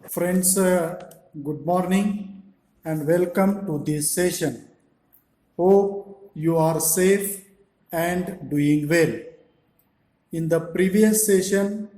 Friends, good morning and welcome to this session. Hope you are safe and doing well. In the previous session,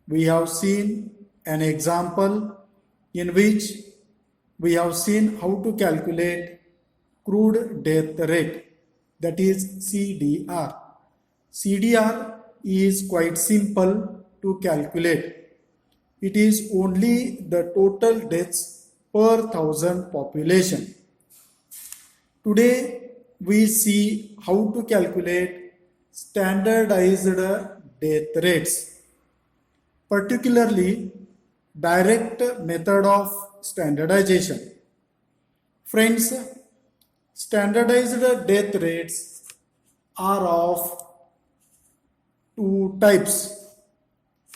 we have seen an example in which we have seen how to calculate crude death rate, that is CDR. CDR is quite simple to calculate. It is only the total deaths per thousand population. Today we see how to calculate standardized death rates, particularly direct method of standardization. Friends, standardized death rates are of two types.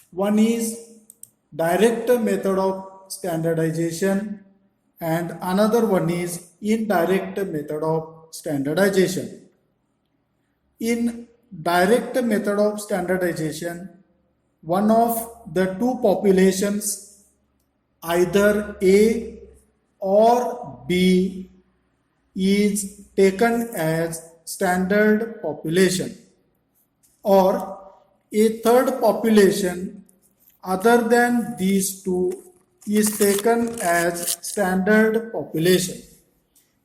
One is direct method of standardization and another one is indirect method of standardization. In direct method of standardization, one of the two populations, either A or B, is taken as standard population, or a third population other than these two is taken as standard population.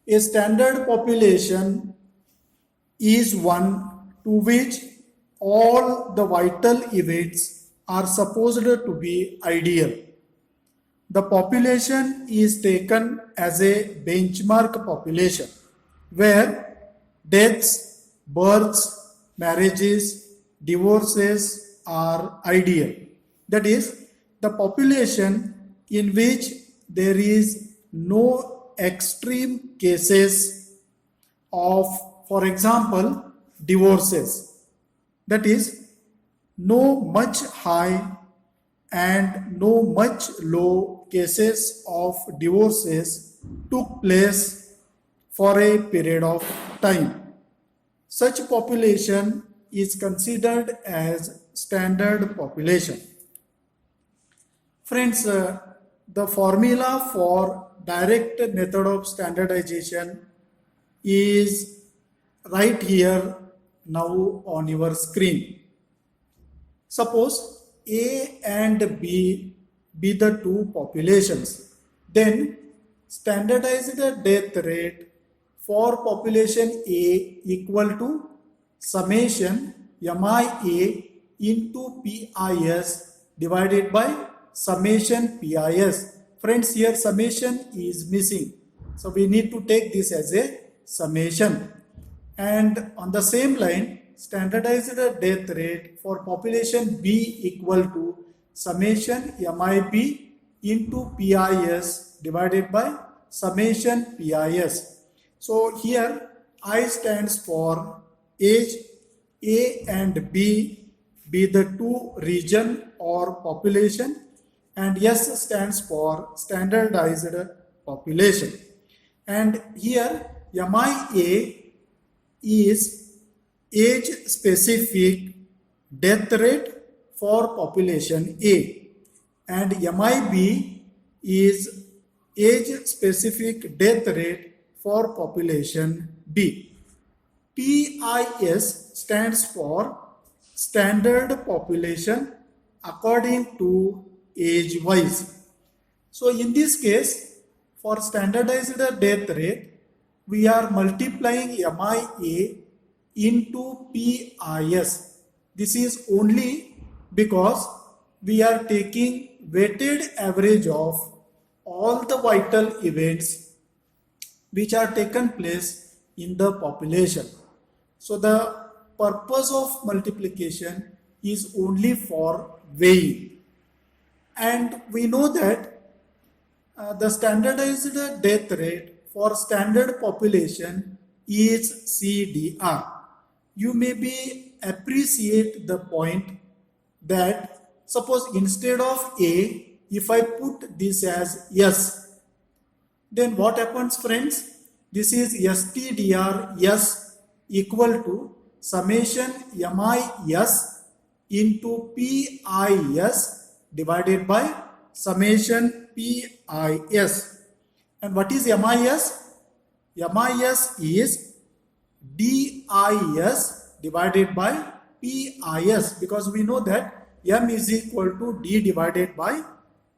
A standard population is one to which all the vital events are supposed to be ideal. The population is taken as a benchmark population where deaths, births, marriages, divorces are ideal. That is, the population in which there is no extreme cases of, for example, divorces. That is, no much high and no much low cases of divorces took place for a period of time. Such population is considered as standard population. Friends, the formula for direct method of standardization is right here now on your screen. Suppose A and B be the two populations, then standardized death rate for population A equal to summation MIA into PIS divided by summation PIS. Friends, here summation is missing, so we need to take this as a summation. And on the same line, standardized death rate for population B equal to summation MIP into PIS divided by summation PIS. So here I stands for age. A and B be the two region or population, and S stands for standardized population. And here MIA is age specific death rate for population A, and MIB is age specific death rate for population B. PIS stands for standard population according to age wise. So in this case, for standardized death rate, we are multiplying MIA into PIS. This is only because we are taking weighted average of all the vital events which are taken place in the population. So the purpose of multiplication is only for weighing. And we know that the standardized death rate for standard population is CDR. You may be appreciate the point that suppose instead of A, if I put this as S, then what happens, friends? This is STDR S equal to summation MIS into PIS divided by summation PIS. And what is MIS? MIS is DIS divided by PIS, because we know that M is equal to D divided by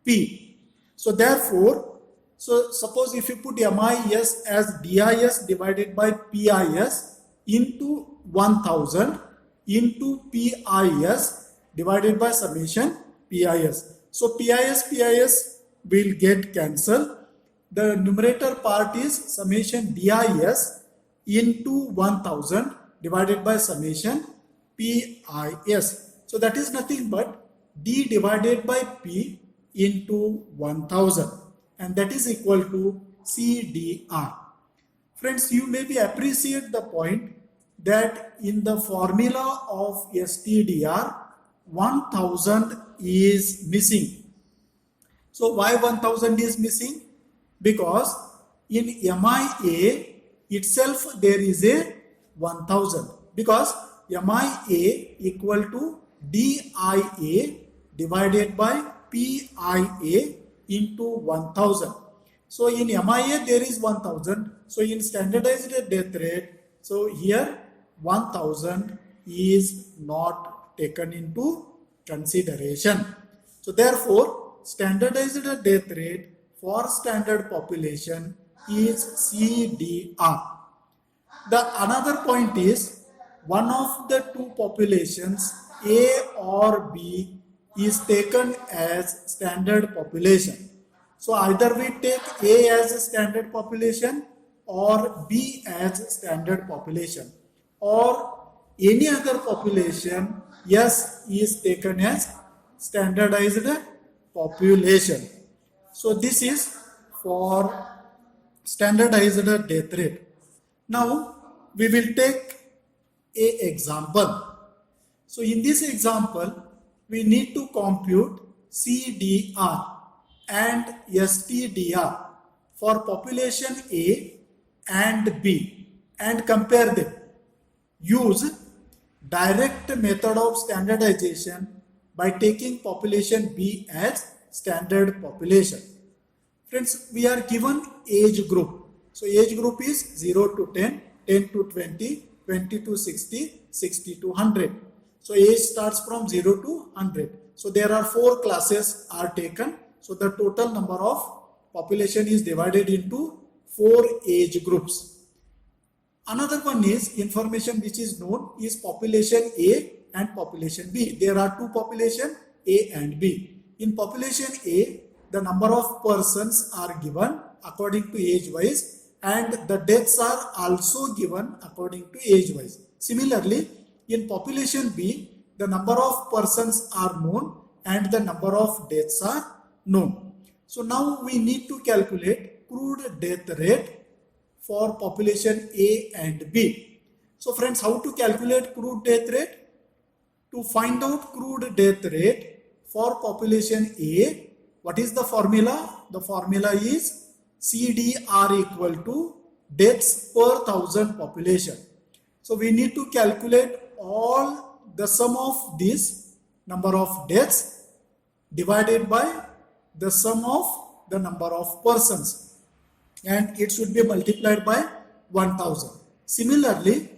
P. So therefore, suppose if you put MIS as DIS divided by PIS into 1000 into PIS divided by summation PIS. So PIS will get cancelled. The numerator part is summation DIS into 1000 divided by summation PIS. So that is nothing but D divided by P into 1000, and that is equal to CDR. Friends, you may be appreciate the point that in the formula of STDR 1000 is missing. So why 1000 is missing? Because in MIA itself there is a 1000, because MIA equal to DIA divided by PIA into 1000. So in MIA there is 1000. So in standardized death rate, so here 1000 is not taken into consideration. So therefore, standardized death rate for standard population is CDR. The another point is, one of the two populations, A or B, is taken as standard population. So either we take A as a standard population or B as standard population, or any other population S is taken as standardized population. So this is for standardized death rate. Now we will take a example. So in this example, we need to compute CDR and STDR for population A and B and compare them. Use direct method of standardization by taking population B as standard population. Friends, we are given age group. So age group is 0 to 10, 10 to 20, 20 to 60, 60 to 100. So age starts from 0 to 100. So there are 4 classes are taken. So the total number of population is divided into 4 age groups. Another one is information which is known is population A and population B. There are 2 population A and B. In population A, the number of persons are given according to age wise, and the deaths are also given according to age wise. Similarly, in population B, the number of persons are known and the number of deaths are known. So now we need to calculate crude death rate for population A and B. So friends, how to calculate crude death rate? To find out crude death rate for population A, what is the formula? The formula is CDR equal to deaths per 1000 population. So we need to calculate all the sum of this number of deaths divided by the sum of the number of persons, and it should be multiplied by 1000. Similarly,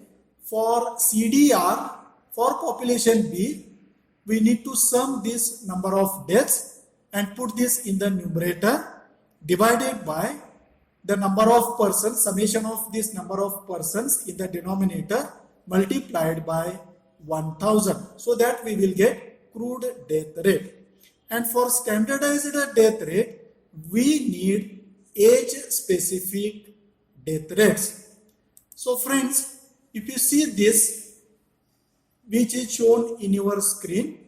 for CDR for population B, we need to sum this number of deaths and put this in the numerator divided by the number of persons, summation of this number of persons in the denominator multiplied by 1000, so that we will get crude death rate. And for standardized death rate, we need age specific death rates. So friends, if you see this, which is shown in your screen,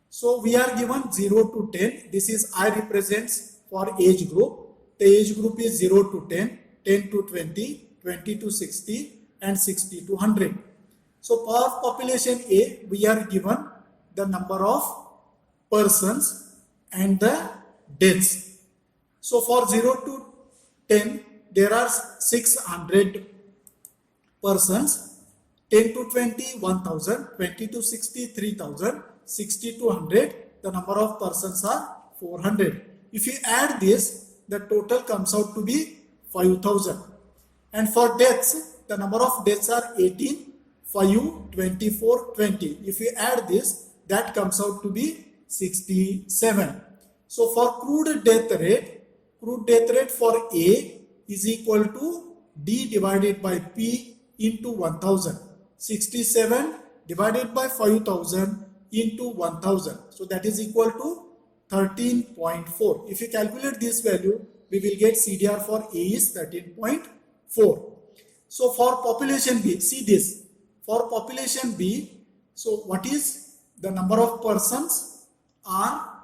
so we are given 0 to 10. This is I represents for age group. The age group is 0 to 10, 10 to 20, 20 to 60, and 60 to 100. So for population A, we are given the number of persons and the deaths. So for 0 to 10, there are 600 persons, 10 to 20, 1000, 20 to 60, 3000, 60 to 100, the number of persons are 400. If you add this, the total comes out to be 5000. And for deaths, the number of deaths are 18, 5, 24, 20. If you add this, that comes out to be 67. So for crude death rate for A is equal to D divided by P into 1000. 67 divided by 5000 into 1000. So that is equal to 13.4. If you calculate this value, we will get CDR for A is 13.4. So for population B, see this. For population B, so what is the number of persons are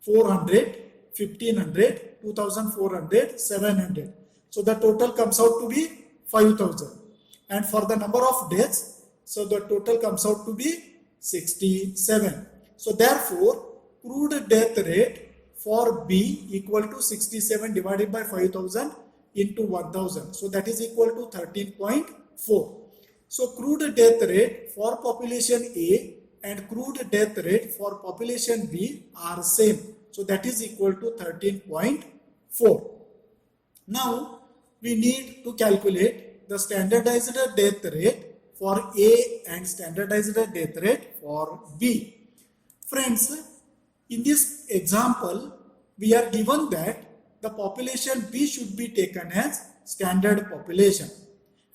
400, 1500, 2400, 700. So the total comes out to be 5000. And for the number of deaths, so the total comes out to be 67. So therefore, crude death rate for B equal to 67 divided by 5000 into 1000. So that is equal to 13.4. So crude death rate for population A and crude death rate for population B are same. So that is equal to 13.4. Now we need to calculate the standardized death rate for A and standardized death rate for B. Friends, in this example, we are given that the population B should be taken as standard population.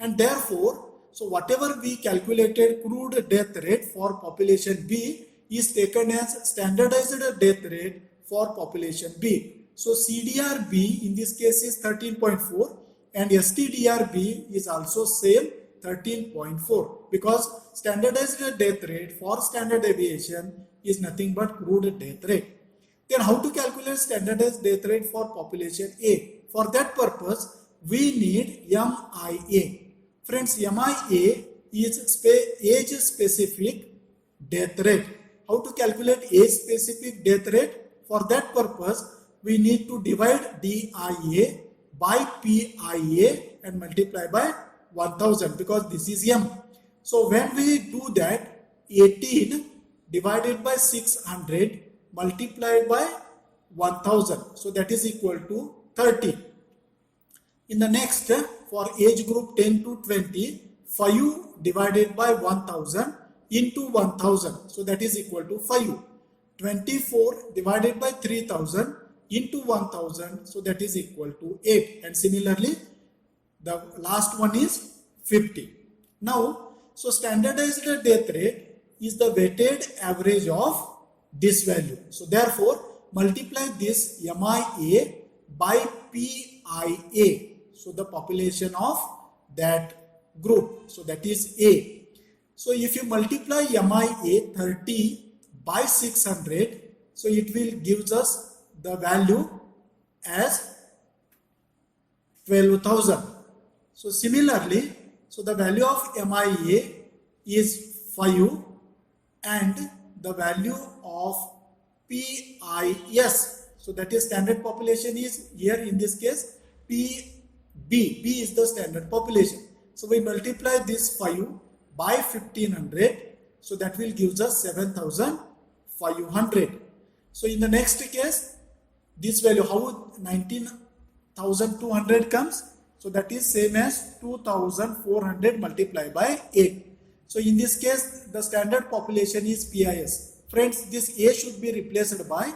And therefore, so whatever we calculated crude death rate for population B is taken as standardized death rate for population B. So CDR B in this case is 13.4 and STDR B is also same 13.4 because standardized death rate for standard aviation is nothing but crude death rate. Then how to calculate standardized death rate for population A? For that purpose, we need MIA. Friends, MIA is age specific death rate. How to calculate age specific death rate? For that purpose, we need to divide DIA by PIA and multiply by 1000 because this is M. So when we do that, 18 divided by 600 multiplied by 1000. So that is equal to 30. In the next, for age group 10 to 20, 5 divided by 1000 into 1000. So that is equal to 5. 24 divided by 3000 into 1000. So that is equal to 8. And similarly, the last one is 50. Now, so standardized death rate is the weighted average of this value. So therefore, multiply this MIA by PIA. So the population of that group. So that is A. So if you multiply MIA 30 by 600, so it will gives us the value as 12,000. So similarly, so the value of MIA is 5 and the value of PIS, so that is standard population is here in this case B is the standard population. So we multiply this 5 by 1500, so that will gives us 7500. So in the next case, this value, how 19,200 comes? So that is same as 2400 multiplied by 8. So in this case, the standard population is PIS. Friends, this A should be replaced by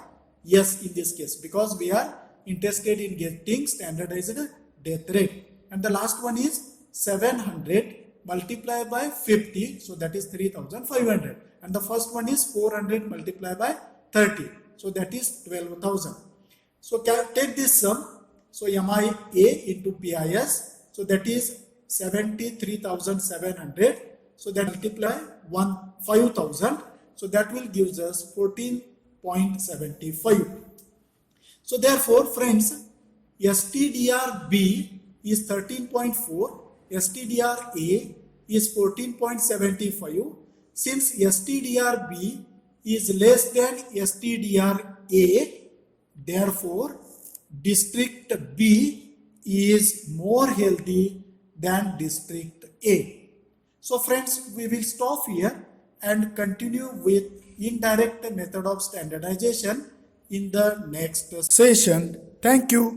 S in this case because we are interested in getting standardized death rate. And the last one is 700 multiplied by 50. So that is 3500. And the first one is 400 multiplied by 30. So that is 12,000. So take this sum. So MIA into PIS. So that is 73,700. So that multiply 5,000. So that will give us 14.75. So therefore, friends, STDR B is 13.4. STDR A is 14.75. Since STDR B is less than STDR A, therefore district B is more healthy than district A. So friends, we will stop here and continue with indirect method of standardization in the next session. Thank you.